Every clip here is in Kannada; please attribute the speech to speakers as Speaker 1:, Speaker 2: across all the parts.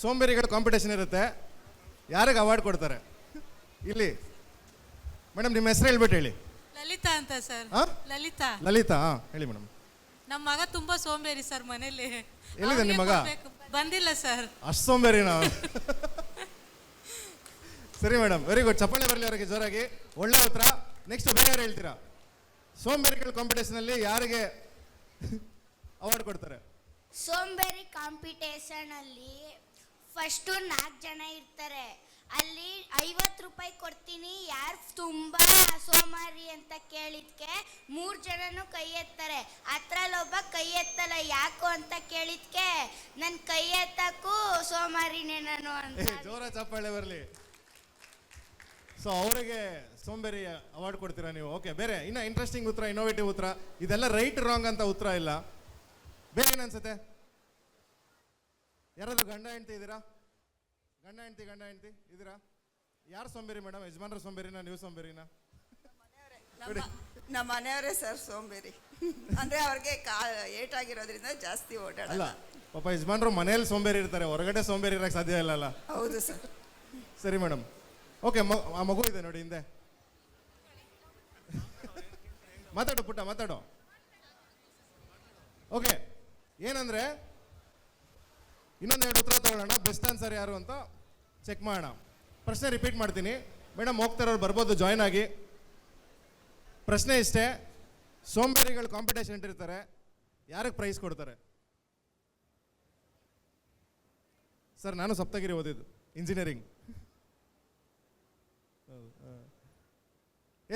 Speaker 1: ಸೋಂಬೇರಿಗಳ ಕಾಂಪಿಟೇಷನ್ ಇರುತ್ತೆ. ಯಾರಿಗೆ ಅವಾರ್ಡ್ ಕೊಡ್ತಾರೆ ಇಲ್ಲಿ? ಮೇಡಮ್ ನಿಮ್ಮ ಹೆಸರು ಹೇಳ್ಬಿಟ್ಟು ಹೇಳಿ.
Speaker 2: ಲಲಿತಾ ಅಂತ ಸರ್. ಲಲಿತಾ.
Speaker 1: ಲಲಿತಾ, ಹೇಳಿ ಮೇಡಮ್.
Speaker 2: ನಮ್ಮ ಮಗ ತುಂಬಾ ಸೋಂಬೇರಿ ಸರ್ ಮನೇಲಿ.
Speaker 1: ಎಲ್ಲಿದೆ ನಿಮ್ಮ ಮಗ?
Speaker 2: ಬಂದಿಲ್ಲ ಸರ್.
Speaker 1: ಅಷ್ಟು ಸೋಂಬೇರಿನಾ? ಸರಿ ಮೇಡಮ್, ವೆರಿ ಗುಡ್. ಚಪ್ಪಾಳೆ ಬರಲಿ ಅವರಿಗೆ ಜೋರಾಗಿ. ಒಳ್ಳೆ ಉತ್ತರ. ನೆಕ್ಸ್ಟ್ ಬೇರೆ ಯಾರು ಹೇಳ್ತೀರಾ? ಸೋಂಬೇರಿಗಳ ಕಾಂಪಿಟೇಷನ್ ಅಲ್ಲಿ ಯಾರಿಗೆ ಅವಾರ್ಡ್ ಕೊಡ್ತಾರೆ?
Speaker 3: ಸೋಂಬೇರಿ ಕಾಂಪಿಟೇಷನ್ ಅಲ್ಲಿ ಫಸ್ಟು 4 ಜನ ಇರ್ತಾರೆ. ಅಲ್ಲಿ 50 ರೂಪಾಯಿ ಕೊಡ್ತೀನಿ, ಯಾರು ತುಂಬಾ ಸೋಮಾರಿ ಅಂತ ಕೇಳಿದ್ಕೆ 3 ಜನನು ಕೈ ಎತ್ತಾರೆ. ಅದ್ರಲ್ಲೊಬ್ಬ ಕೈ ಎತ್ತಲ್ಲ. ಯಾಕೋ ಅಂತ ಕೇಳಿದ್ಕೆ ನನ್ ಕೈ ಎತ್ತಕ್ಕೂ ಸೋಮಾರಿನೇ ನಾನು ಅಂತ.
Speaker 1: ಜೋರ ಚಪ್ಪಾಳೆ ಬರಲಿ. ಸೊ ಅವರಿಗೆ ಸೋಂಬೇರಿ ಅವಾರ್ಡ್ ಕೊಡ್ತೀರಾ ನೀವು? ಓಕೆ, ಬೇರೆ ಇನ್ನ ಇಂಟ್ರೆಸ್ಟಿಂಗ್ ಉತ್ತರ, ಇನ್ನೋವೇಟಿವ್ ಉತ್ತರ. ಇದೆಲ್ಲ ರೈಟ್ ರಾಂಗ್ ಅಂತ ಉತ್ತರ ಇಲ್ಲ. ಬೇರೆ ಏನನ್ಸುತ್ತೆ? ಯಾರಾದ್ರೂ ಗಂಡ ಹೆಂಡ್ತಿ ಇದ್ದೀರಾ? ಗಂಡ ಹೆಂಡ್ತಿ ಇದ್ದೀರಾ? ಯಾರು ಸೋಂಬೇರಿ ಮೇಡಮ್? ಯಜಮಾನ್ರ ಸೋಂಬೇರಿನಾ, ನೀವು ಸೋಂಬೇರಿನಾ?
Speaker 4: ನಮ್ಮ ಮನೆಯವರೇ ಸರ್ ಸೋಂಬೇರಿ. ಅಂದ್ರೆ ಅವ್ರಿಗೆ ಏಟಾಗಿರೋದ್ರಿಂದ ಜಾಸ್ತಿ ಓಡಾಡಲ್ಲ.
Speaker 1: ಅಲ್ಲ, ಪಾಪ ಯಜಮಾನ್ರು ಮನೆಯಲ್ಲಿ ಸೋಂಬೇರಿ ಇರ್ತಾರೆ, ಹೊರಗಡೆ ಸೋಂಬೇರಿ ಇರಕ್ಕೆ ಸಾಧ್ಯ ಇಲ್ಲ.
Speaker 4: ಹೌದು ಸರ್.
Speaker 1: ಸರಿ ಮೇಡಮ್. ಓಕೆ, ಆ ಮಗು ಇದೆ ನೋಡಿ ಹಿಂದೆ. ಮಾತಾಡು ಪುಟ್ಟ, ಮಾತಾಡು. ಓಕೆ, ಏನಂದ್ರೆ ಇನ್ನೊಂದೆರಡು ಉತ್ತರ ತಗೊಳ್ಳೋಣ. ಬೆಸ್ಟ್ ಆನ್ಸರ್ ಯಾರು ಅಂತ ಚೆಕ್ ಮಾಡೋಣ. ಪ್ರಶ್ನೆ ರಿಪೀಟ್ ಮಾಡ್ತೀನಿ. ಮೇಡಮ್ ಹೋಗ್ತಾರವ್ರು ಬರ್ಬೋದು, ಜಾಯ್ನ್ ಆಗಿ. ಪ್ರಶ್ನೆ ಇಷ್ಟೇ, ಸೋಂಬೇರಿಗಳು ಕಾಂಪಿಟೇಷನ್ ಇಟ್ಟಿರ್ತಾರೆ, ಯಾರಿಗೆ ಪ್ರೈಸ್ ಕೊಡ್ತಾರೆ? ಸರ್ ನಾನು ಸಪ್ತಗಿರಿ ಓದಿದ್ದು, ಇಂಜಿನಿಯರಿಂಗ್.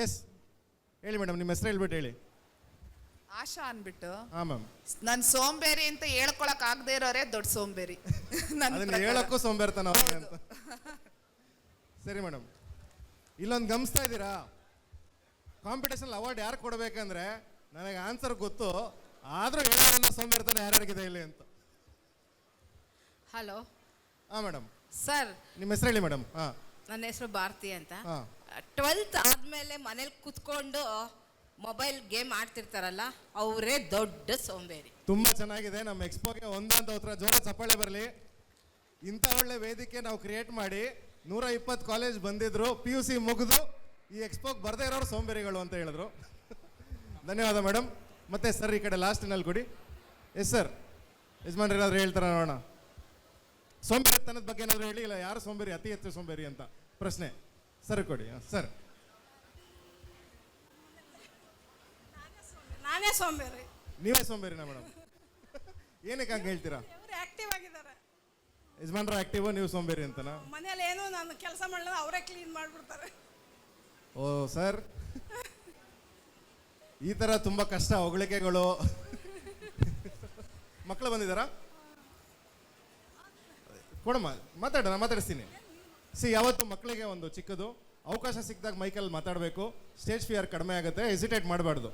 Speaker 1: ಎಸ್, ಹೇಳಿ ಮೇಡಮ್, ನಿಮ್ಮ ಹೆಸರು ಹೇಳ್ಬಿಟ್ಟು ಹೇಳಿ.
Speaker 5: ಆಶಾ ಅನ್ಬಿಟ್ಟು.
Speaker 1: ಹಾಂ ಮ್ಯಾಮ್.
Speaker 5: ನನ್ ಸೋಂಬೇರಿ ಅಂತ ಹೇಳ್ಕೊಳಕ್ ಆಗದೆ ಇರೋರೇ ದೊಡ್ಡ ಸೋಂಬೇರಿ.
Speaker 1: ಅದನ್ನ ಹೇಳಕ್ಕೂ ಸೋಂಬೇರ್ತನ ಅವ್ರಿಗೆ ಅಂತ. ಸರಿ ಮೇಡಮ್, ಇಲ್ಲೊಂದು ಗಮನಿಸ್ತಾ ಇದ್ದೀರಾ? ಕಾಂಪಿಟೇಷನ್ ಅವಾರ್ಡ್ ಯಾರು ಕೊಡ್ಬೇಕಂದ್ರೆ ನನಗೆ ಆನ್ಸರ್ ಗೊತ್ತು, ಆದ್ರೂ ಹೇಳೋದನ್ನ ಸೋಂಬೇರ್ತನ ಯಾರ್ಯಾರಿಗಿದೆ ಇಲ್ಲಿ ಅಂತ.
Speaker 5: ಹಲೋ.
Speaker 1: ಹಾಂ ಮೇಡಮ್.
Speaker 5: ಸರ್
Speaker 1: ನಿಮ್ಮ ಹೆಸರು ಹೇಳಿ ಮೇಡಮ್. ಹಾಂ,
Speaker 5: ನನ್ನ ಹೆಸರು ಭಾರತಿ ಅಂತ.
Speaker 1: ಹಾಂ.
Speaker 5: 12th ಆದ್ಮೇಲೆ ಮನೇಲಿ ಕುತ್ಕೊಂಡು ಮೊಬೈಲ್ ಗೇಮ್ ಆಡ್ತಿರ್ತಾರಲ್ಲ, ಅವರೇ ದೊಡ್ಡ ಸೋಂಬೇರಿ.
Speaker 1: ತುಂಬಾ ಚೆನ್ನಾಗಿದೆ. ನಮ್ಮ ಎಕ್ಸ್ಪೋಗೆ ಒಂದಂತ ಉತ್ತರ. ಜೋರ ಚಪ್ಪಾಳೆ ಬರಲಿ. ಇಂಥ ಒಳ್ಳೆ ವೇದಿಕೆ ನಾವು ಕ್ರಿಯೇಟ್ ಮಾಡಿ 120 ಕಾಲೇಜ್ ಬಂದಿದ್ರು, PUC ಮುಗಿದು ಈ ಎಕ್ಸ್ಪೋಗೆ ಬರದೇ ಇರೋರು ಸೋಂಬೇರಿಗಳು ಅಂತ ಹೇಳಿದ್ರು. ಧನ್ಯವಾದ ಮೇಡಮ್. ಮತ್ತೆ ಸರ್ ಈ ಕಡೆ ಲಾಸ್ಟಿನಲ್ಲಿ ಕೊಡಿ. ಎಸ್ ಸರ್, ಯಜಮಾನ್ರು ಏನಾದ್ರು ಹೇಳ್ತಾರ ನೋಡೋಣ. ಸೋಂಬೇರಿತನದ ಬಗ್ಗೆ ಏನಾದ್ರು ಹೇಳಿ. ಇಲ್ಲ, ಯಾರು ಸೋಂಬೇರಿ, ಅತಿ ಹೆಚ್ಚು ಸೋಂಬೇರಿ ಅಂತ ಪ್ರಶ್ನೆ ಸರ್ ಕೊಡಿ. ಸರ್,
Speaker 2: ನಾನೇ ಸೋಂಬೇರಿ.
Speaker 1: ನೀವೇ ಸೋಂಬೇರಿನಾ ಮೇಡಮ್? ಏನಕ್ಕೆ ಹಂಗೆ ಹೇಳ್ತೀರಾ?
Speaker 2: ಆಕ್ಟಿವ್ ಆಗಿದ್ದಾರೆ.
Speaker 1: ಯಜಮಾನ್ರು ಆಕ್ಟಿವ್, ನೀವು ಸೋಂಬೇರಿ ಅಂತನಾ?
Speaker 2: ಮನೇಲಿ ಏನು ನಾನು ಕೆಲಸ ಮಾಡಲ್ಲ, ಅವರೇ ಕ್ಲೀನ್ ಮಾಡ್ಬಿಡ್ತಾರೆ.
Speaker 1: ಓ ಸರ್, ಈ ತರ ತುಂಬಾ ಕಷ್ಟ ಹೊಗಳಿಕೆಗಳು. ಮಕ್ಕಳು ಬಂದಿದ್ದಾರಾ? ಕೊಡಮ್ಮ, ಮಾತಾಡೋಣ, ಮಾತಾಡಿಸ್ತೀನಿ. ಯಾವತ್ತು ಮಕ್ಕಳಿಗೆ ಒಂದು ಚಿಕ್ಕದು ಅವಕಾಶ ಸಿಕ್ಕಿದಾಗ ಮೈಕಲ್ಲಿ ಮಾತಾಡಬೇಕು. ಸ್ಟೇಜ್ ಫಿಯರ್ ಕಡಿಮೆ ಆಗುತ್ತೆ, ಹೆಸಿಟೇಟ್ ಮಾಡಬಾರ್ದು.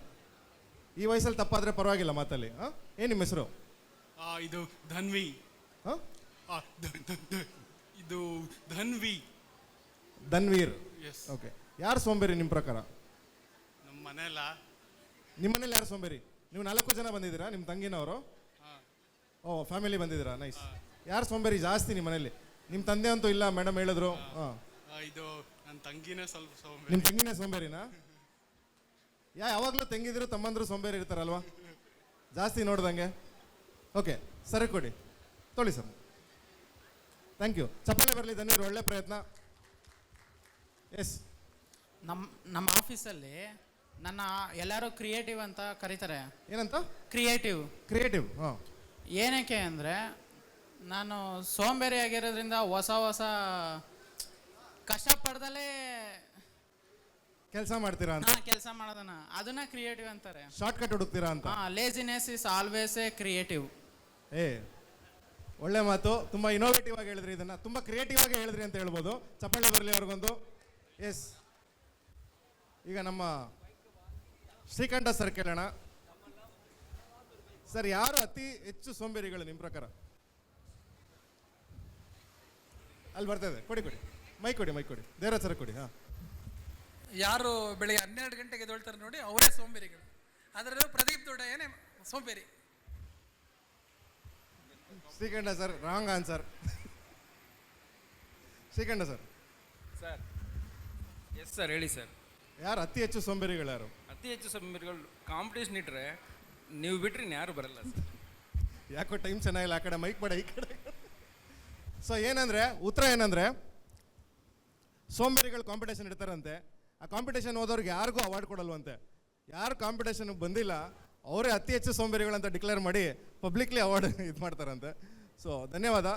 Speaker 1: ಈ ವಯಸ್ಸಲ್ಲಿ ತಪ್ಪಾದ್ರೆ ಪರವಾಗಿಲ್ಲ ಮಾತಲ್ಲಿ. ಏನು ನಿಮ್ಮ ಹೆಸರು?
Speaker 6: ಇದು ಧನ್ವಿ. ಇದು ಧನ್ವಿ.
Speaker 1: ಧನ್ವೀರ್. ಓಕೆ, ಯಾರು ಸೋಂಬೇರಿ ನಿಮ್ಮ ಪ್ರಕಾರ?
Speaker 6: ನಮ್ಮ ಮನೆಯಲ್ಲ.
Speaker 1: ನಿಮ್ಮ ಮನೇಲಿ ಯಾರು ಸೋಂಬೇರಿ? ನೀವು 4 ಜನ ಬಂದಿದ್ದೀರಾ? ನಿಮ್ಮ ತಂಗಿನವರು? ಓ, ಫ್ಯಾಮಿಲಿ ಬಂದಿದ್ದೀರಾ? ನೈಸ್. ಯಾರು ಸೋಂಬೇರಿ ಜಾಸ್ತಿ ನಿಮ್ಮ ಮನೇಲಿ? ನಿಮ್ಮ ತಂದೆ ಅಂತೂ ಇಲ್ಲ, ಮೇಡಮ್ ಹೇಳಿದ್ರು.
Speaker 6: ಇದು ನನ್ನ ತಂಗಿನೇ ಸ್ವಲ್ಪ ಸೋಂಬೇರಿ.
Speaker 1: ನಿಮ್ಮ ತಂಗಿನೇ ಸೋಂಬೇರಿನಾ? ಯಾವಾಗಲೂ ತಂಗಿದ್ರು ತಮ್ಮಂದ್ರು ಸೋಂಬೇರಿ ಇರ್ತಾರಲ್ವಾ ಜಾಸ್ತಿ ನೋಡ್ದಂಗೆ? ಓಕೆ, ಸರಿ ಕೊಡಿ, ತೊಳಿ ಸರ್. Thank you. ಚಪ್ಪಾಳೆ ಬರಲಿ. ಧನ್ಯವಾದ, ಒಳ್ಳೆ ಪ್ರಯತ್ನ. ಎಸ್,
Speaker 7: ನಮ್ಮ ಆಫೀಸಲ್ಲಿ ನನ್ನ ಎಲ್ಲರೂ ಕ್ರಿಯೇಟಿವ್ ಅಂತ ಕರೀತಾರೆ.
Speaker 1: ಏನಂತ?
Speaker 7: ಕ್ರಿಯೇಟಿವ್.
Speaker 1: ಹಾಂ.
Speaker 7: ಏನಕ್ಕೆ ಅಂದರೆ ನಾನು ಸೋಂಬೇರಿ ಆಗಿರೋದ್ರಿಂದ ಹೊಸ ಕಷ್ಟಪಡ್ದಲೇ
Speaker 1: ಕೆಲಸ ಮಾಡ್ತೀರಾ ಅಂತ?
Speaker 7: ಕೆಲಸ ಮಾಡೋದನ್ನ ಅದನ್ನ ಕ್ರಿಯೇಟಿವ್ ಅಂತಾರೆ.
Speaker 1: ಶಾರ್ಟ್ ಕಟ್ ಹುಡುಕ್ತೀರಾ ಅಂತ?
Speaker 7: Laziness is always A creative.
Speaker 1: ಒಳ್ಳೆ ಮಾತು. ತುಂಬಾ ಇನೋವೇಟಿವ್ ಆಗಿ ಹೇಳಿದ್ರಿ, ಇದನ್ನ ತುಂಬಾ ಕ್ರಿಯೇಟಿವ್ ಆಗಿ ಹೇಳಿದ್ರಿ ಅಂತ ಹೇಳ್ಬೋದು. ಚಪ್ಪಾಳೆ ಬರಲಿ ಅವ್ರಿಗೊಂದು. ಎಸ್, ಈಗ ನಮ್ಮ ಶ್ರೀಕಂಠ ಸರ್ ಕೇಳೋಣ. ಸರ್, ಯಾರು ಅತಿ ಹೆಚ್ಚು ಸೋಂಬೇರಿಗಳು ನಿಮ್ಮ ಪ್ರಕಾರ? ಅಲ್ಲಿ ಬರ್ತದೆ, ಕೊಡಿ ಮೈಕ್ ಕೊಡಿ ದೇವರಾಜ್ ಸರ್ ಕೊಡಿ. ಹಾಂ.
Speaker 8: ಯಾರು ಬೆಳಿಗ್ಗೆ 12 ಗಂಟೆಗೆ ಎದ್ದೇಳ್ತಾರೆ ನೋಡಿ, ಅವರೇ ಸೋಂಬೇರಿಗಳು. ಅದರಲ್ಲೂ ಪ್ರದೀಪ್ ದೊಡ್ಡಯ್ಯನೇ ಸೋಂಬೇರಿ.
Speaker 1: ಶ್ರೀಕಂಠ ಸರ್ ರಾಂಗ್ ಆನ್ಸರ್. ಶ್ರೀಕಂಠ ಸರ್,
Speaker 9: ಸರ್ ಎಸ್ ಸರ್, ಹೇಳಿ ಸರ್.
Speaker 1: ಯಾರು ಅತಿ ಹೆಚ್ಚು ಸೋಂಬೇರಿಗಳು ಯಾರು?
Speaker 9: ಅತಿ ಹೆಚ್ಚು ಸೋಂಬೇರಿಗಳು ಕಾಂಪಿಟೇಷನ್ ಇಟ್ಟರೆ ನೀವು ಬಿಟ್ಟರೆ ಯಾರು ಬರಲ್ಲ ಸರ್.
Speaker 1: ಯಾಕೋ ಟೈಮ್ ಚೆನ್ನಾಗಿಲ್ಲ, ಆ ಕಡೆ ಮೈಕ್ ಬೇಡ ಈ ಕಡೆ. ಸೊ ಏನಂದರೆ ಉತ್ತರ ಏನಂದರೆ, ಸೋಂಬೇರಿಗಳು ಕಾಂಪಿಟೇಷನ್ ಇಡ್ತಾರಂತೆ. ಆ ಕಾಂಪಿಟೇಷನ್ ಹೋದವ್ರಿಗೆ ಯಾರಿಗೂ ಅವಾರ್ಡ್ ಕೊಡಲ್ವಂತೆ. ಯಾರು ಕಾಂಪಿಟೇಷನ್ಗೆ ಬಂದಿಲ್ಲ ಅವರೇ ಅತಿ ಹೆಚ್ಚು ಸೋಂಬೇರಿಗಳು ಅಂತ ಡಿಕ್ಲೇರ್ ಮಾಡಿ ಪಬ್ಲಿಕ್ಲಿ ಅವಾರ್ಡ್ ಇದು ಮಾಡ್ತಾರಂತೆ. ಸೊ ಧನ್ಯವಾದ.